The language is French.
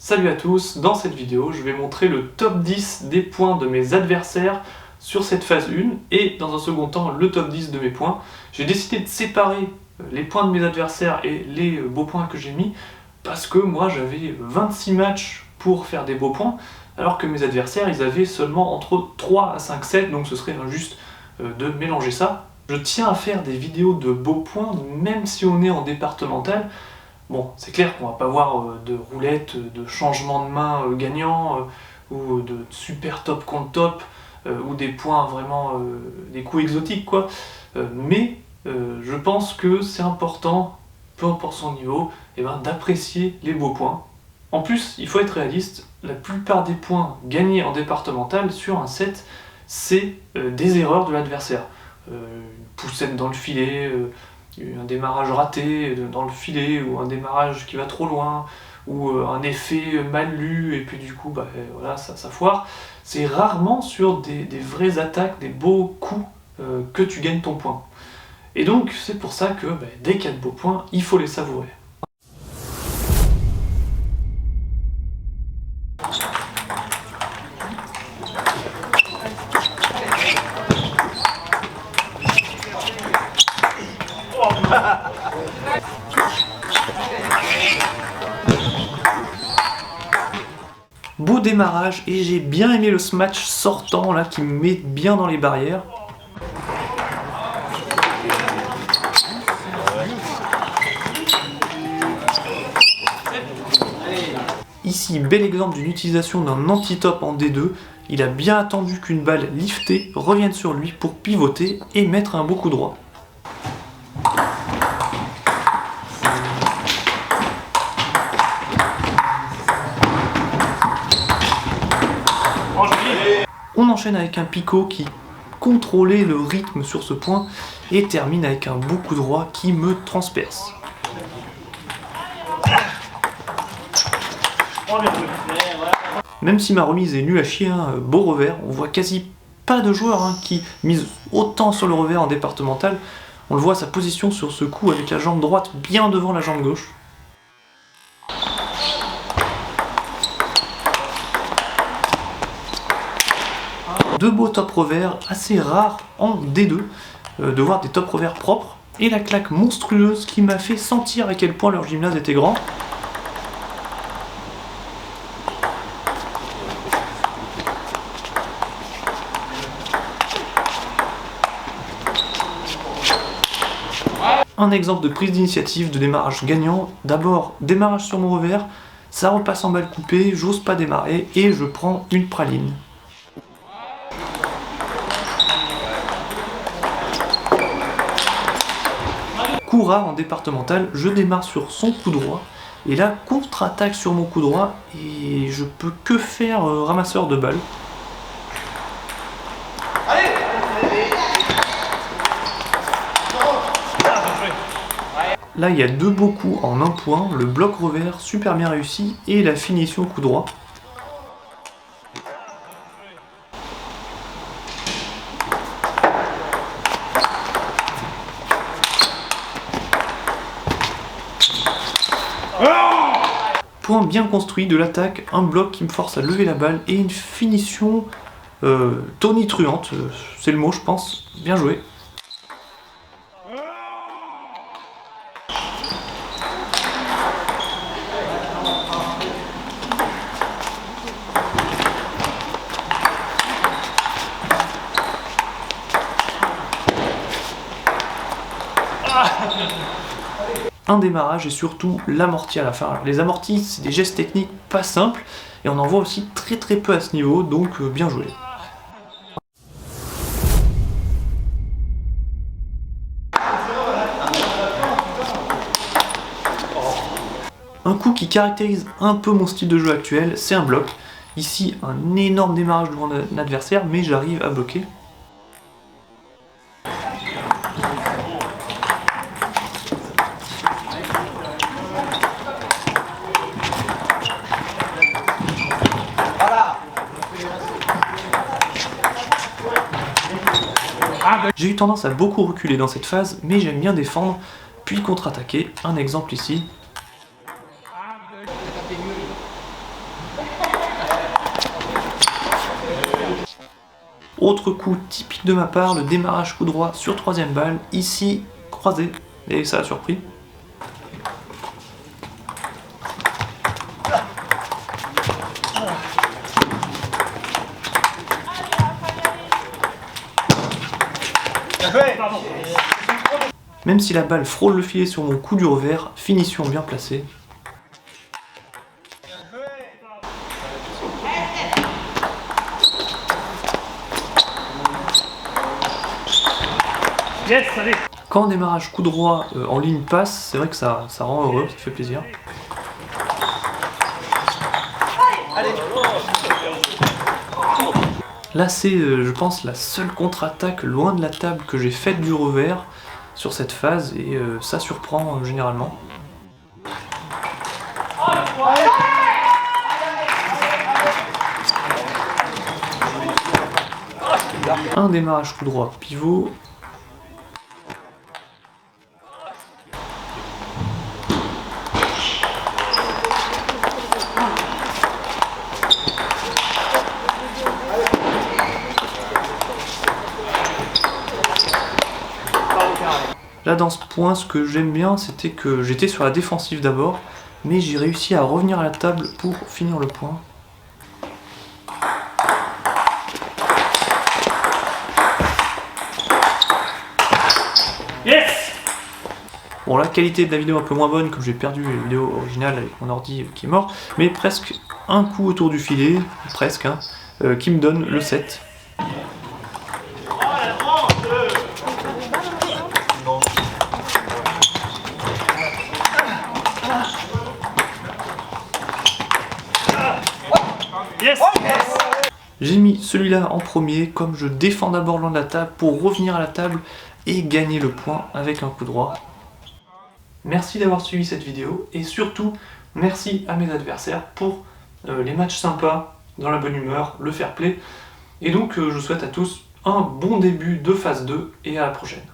Salut à tous, dans cette vidéo je vais montrer le top 10 des points de mes adversaires sur cette phase 1 et dans un second temps le top 10 de mes points. J'ai décidé de séparer les points de mes adversaires et les beaux points que j'ai mis parce que moi j'avais 26 matchs pour faire des beaux points alors que mes adversaires ils avaient seulement entre 3 à 5 sets, donc ce serait injuste de mélanger ça. Je tiens à faire des vidéos de beaux points même si on est en départemental. Bon, c'est clair qu'on va pas voir de roulette, de changement de main gagnant, ou de super top contre top, ou des points vraiment, des coups exotiques quoi. Mais je pense que c'est important, peu importe son niveau, d'apprécier les beaux points. En plus, il faut être réaliste, la plupart des points gagnés en départemental sur un set, c'est des erreurs de l'adversaire. Une poussette dans le filet, un démarrage raté dans le filet, ou un démarrage qui va trop loin, ou un effet mal lu, et puis du coup voilà, ça foire. C'est rarement sur des vraies attaques, des beaux coups que tu gagnes ton point. Et donc c'est pour ça que dès qu'il y a de beaux points, il faut les savourer. Beau démarrage, et j'ai bien aimé le smash sortant là qui me met bien dans les barrières. Ici, bel exemple d'une utilisation d'un anti-top en D2. Il a bien attendu qu'une balle liftée revienne sur lui pour pivoter et mettre un beau coup droit. On enchaîne avec un picot qui contrôlait le rythme sur ce point et termine avec un beau coup droit qui me transperce. Même si ma remise est nulle à chier, beau revers, on voit quasi pas de joueurs qui misent autant sur le revers en départemental. On le voit, sa position sur ce coup avec la jambe droite bien devant la jambe gauche. Deux beaux top revers, assez rares en D2, de voir des top revers propres, et la claque monstrueuse qui m'a fait sentir à quel point leur gymnase était grand. Un exemple de prise d'initiative, de démarrage gagnant. D'abord, démarrage sur mon revers, ça repasse en balle coupée, j'ose pas démarrer, et je prends une praline. Coup rare en départemental, je démarre sur son coup droit, et là, contre-attaque sur mon coup droit, et je peux que faire ramasseur de balles. Là, il y a deux beaux coups en un point, le bloc revers super bien réussi, et la finition coup droit. Point bien construit de l'attaque, un bloc qui me force à lever la balle et une finition tonitruante, c'est le mot je pense, bien joué. Un démarrage et surtout l'amorti à la fin. Alors, les amortis, c'est des gestes techniques pas simples et on en voit aussi très peu à ce niveau, donc bien joué. Un coup qui caractérise un peu mon style de jeu actuel, c'est un bloc. Ici, un énorme démarrage devant un adversaire, mais j'arrive à bloquer. J'ai eu tendance à beaucoup reculer dans cette phase, mais j'aime bien défendre, puis contre-attaquer. Un exemple ici. Autre coup typique de ma part, le démarrage coup droit sur troisième balle, ici croisé, et ça a surpris. Même si la balle frôle le filet sur mon coup du revers, finition bien placée. Yes, allez. Quand un démarrage coup droit en ligne passe, c'est vrai que ça rend heureux, ça fait plaisir. Là c'est, je pense, la seule contre-attaque loin de la table que j'ai faite du revers sur cette phase, et ça surprend généralement. Un démarrage coup droit pivot. Là dans ce point, ce que j'aime bien, c'était que j'étais sur la défensive d'abord, mais j'ai réussi à revenir à la table pour finir le point. Yes. Bon, la qualité de la vidéo un peu moins bonne, comme j'ai perdu la vidéo originale avec mon ordi qui est mort, mais presque un coup autour du filet, presque, hein, qui me donne le 7. Yes. J'ai mis celui-là en premier, comme je défends d'abord loin de la table pour revenir à la table et gagner le point avec un coup droit. Merci d'avoir suivi cette vidéo, et surtout merci à mes adversaires pour les matchs sympas, dans la bonne humeur, le fair play. Et donc je souhaite à tous un bon début de phase 2 et à la prochaine.